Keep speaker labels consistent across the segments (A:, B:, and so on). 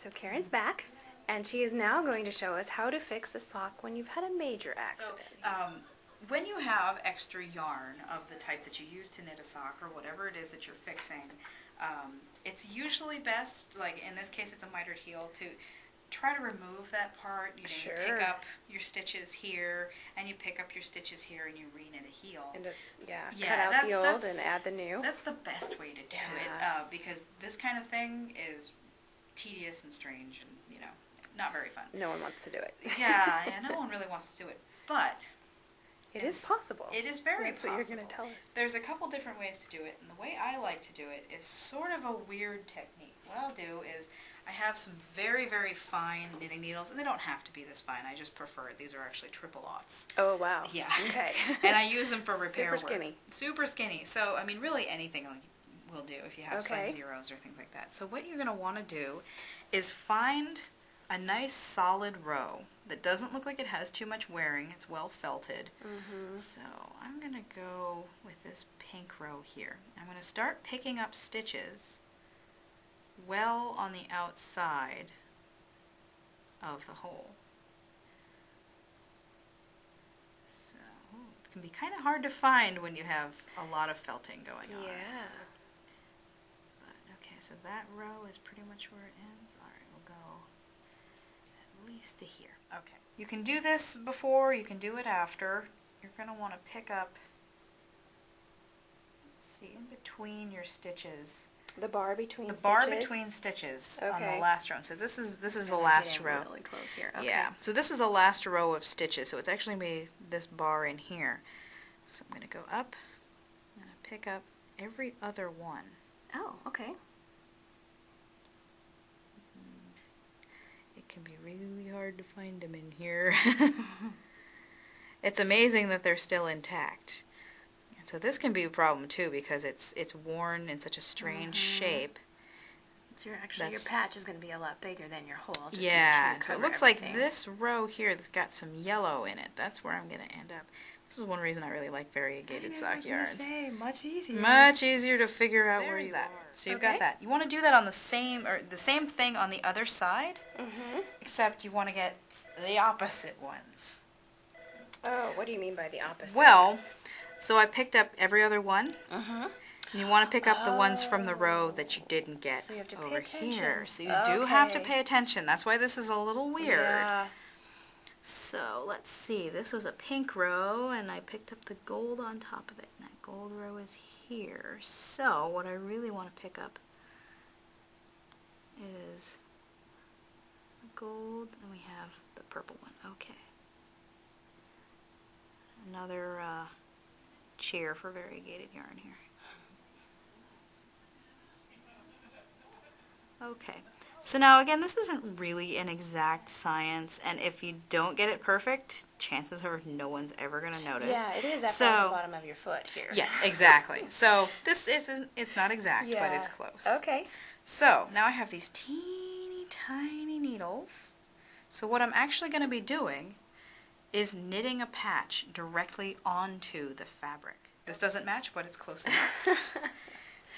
A: So Karen's back, and she is now going to show us how to fix a sock when you've had a major accident.
B: So, when you have extra yarn of the type that you use to knit a sock or whatever it is that you're fixing, it's usually best, like in this case it's a mitered heel, to try to remove that part. You
A: Sure.
B: pick up your stitches here, and you pick up your stitches here, and you re-knit a heel.
A: And just, cut out the old and add the new.
B: That's the best way to do it, because this kind of thing is tedious and strange and, not very fun.
A: No one wants to do it.
B: Yeah, no one really wants to do it. But
A: it is possible.
B: It is very
A: That's
B: possible.
A: What you're going to tell us.
B: There's a couple different ways to do it, and the way I like to do it is sort of a weird technique. What I'll do is I have some very, very fine knitting needles, and they don't have to be this fine. I just prefer it. These are actually triple aughts.
A: Oh, wow.
B: Yeah.
A: Okay.
B: And I use them for repair work.
A: Super skinny.
B: Super skinny. So, I mean, really anything will do if you have size zeros or things like that. So what you're going to want to do is find a nice solid row that doesn't look like it has too much wearing. It's well felted.
A: Mm-hmm.
B: So I'm going to go with this pink row here. I'm going to start picking up stitches well on the outside of the hole. So it can be kind of hard to find when you have a lot of felting going on.
A: Yeah.
B: But, okay, so that row is pretty much where it ends. All right, we'll go at least to here. Okay. You can do this before, you can do it after. You're going to want to pick up, let's see, in between your stitches.
A: The bar between
B: the
A: stitches?
B: bar between stitches on the last row. So this is the last row.
A: Really close here. Okay.
B: Yeah. So this is the last row of stitches. So it's actually going to be this bar in here. So I'm going to go up. I'm going to pick up every other one.
A: Oh, okay.
B: It can be really hard to find them in here. It's amazing that they're still intact. So this can be a problem too because it's worn in such a strange shape.
A: So your patch is going to be a lot bigger than your hole. Just
B: Yeah, so it looks like this row here that's got some yellow in it. That's where I'm going to end up. This is one reason I really like variegated sock yarns.
A: Much easier.
B: Much easier to figure out where you are. So you've got that. You want to do that on the same thing on the other side, except you want to get the opposite ones.
A: Oh, what do you mean by the opposite?
B: Well, so I picked up every other one. And you want to pick up the ones from the row that you didn't get
A: so you have to
B: over
A: pay
B: here. So you do have to pay attention. That's why this is a little weird.
A: Yeah.
B: So let's see. This was a pink row, and I picked up the gold on top of it. And that gold row is here. So what I really want to pick up is gold, and we have the purple one. Okay. Another chair for variegated yarn here. Okay, so now again, this isn't really an exact science, and if you don't get it perfect, chances are no one's ever going to notice.
A: Yeah, it is at the bottom of your foot here.
B: Yeah, exactly. So this isn't, it's not exact, but it's close.
A: Okay.
B: So now I have these teeny tiny needles. So what I'm actually going to be doing is knitting a patch directly onto the fabric. This doesn't match, but it's close enough.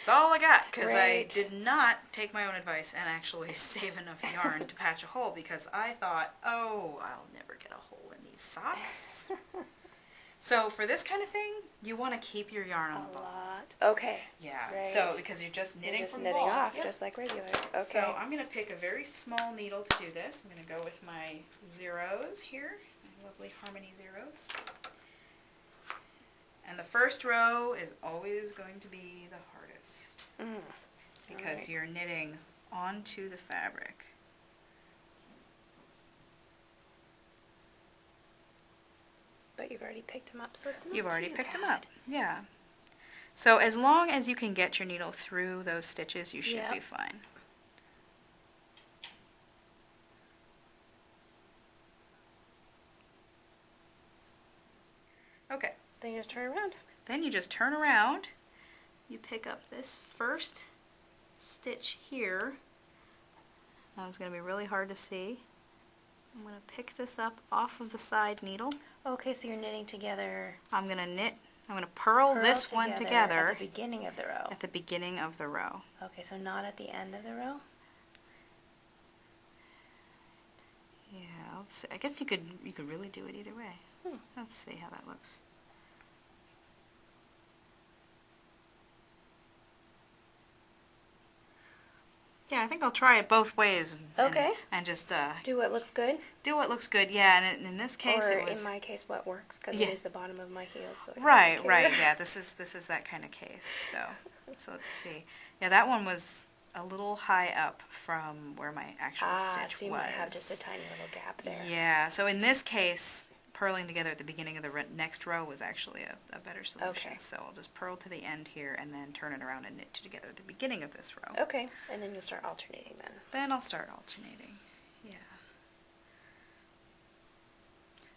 B: That's all I got, because I did not take my own advice and actually save enough yarn to patch a hole, because I thought, oh, I'll never get a hole in these socks. So for this kind of thing, you want to keep your yarn on the bottom.
A: Okay.
B: Yeah,
A: right.
B: So because you're just knitting from
A: knitting
B: ball.
A: off, just like regular. Okay.
B: So I'm going to pick a very small needle to do this. I'm going to go with my zeros here, my lovely Harmony zeros. And the first row is always going to be the hardest because you're knitting onto the fabric.
A: But you've already picked them up, so it's not
B: You've already
A: too
B: picked them
A: bad.
B: up, yeah. So as long as you can get your needle through those stitches, you should be fine. Okay.
A: Then you just turn around.
B: Then you just turn around, you pick up this first stitch here. Now it's going to be really hard to see. I'm going to pick this up off of the side needle.
A: Okay, so you're knitting together.
B: I'm going to purl this one together.
A: At the beginning of the row.
B: At the beginning of the row.
A: Okay, so not at the end of the row?
B: Let's see. I guess you could really do it either way. Let's see how that looks. Yeah, I think I'll try it both ways.
A: Okay.
B: And just
A: Do what looks good?
B: do what looks good. Yeah, and in this case
A: Or
B: it was.
A: in my case, what works, because
B: Yeah.
A: it is the bottom of my heels. So I don't
B: Right,
A: care.
B: right. Yeah, this is that kind of case. So let's see. Yeah, that one was a little high up from where my actual stitch
A: so you
B: was.
A: might have just a tiny little gap there.
B: Yeah. So in this case, purling together at the beginning of the next row was actually a better solution.
A: Okay.
B: So I'll just purl to the end here and then turn it around and knit together at the beginning of this row.
A: Okay, and then you'll start alternating then.
B: Then I'll start alternating. Yeah.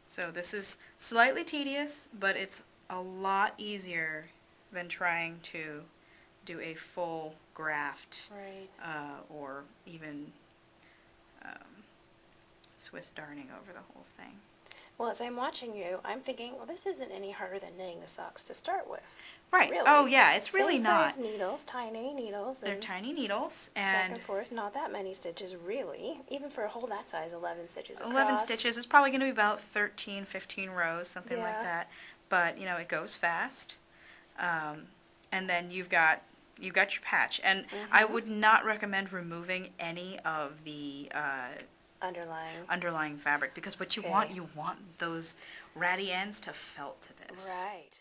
B: So this is slightly tedious, but it's a lot easier than trying to do a full graft
A: Right.
B: or even Swiss darning over the whole thing.
A: Well, as I'm watching you, I'm thinking, well, this isn't any harder than knitting the socks to start with.
B: Right.
A: Really.
B: Oh, yeah, it's really
A: Same
B: not.
A: size needles, tiny needles.
B: They're
A: and
B: tiny needles,
A: back
B: and
A: and forth, not that many stitches, really. Even for a hole that size, 11 stitches across.
B: 11 stitches. It's probably going to be about 13, 15 rows, something like
A: Yeah.
B: that. But, you know, it goes fast. And then you've got your patch. And I would not recommend removing any of the
A: Underlying
B: fabric, because what you
A: Okay.
B: want those ratty ends to felt to this.
A: Right.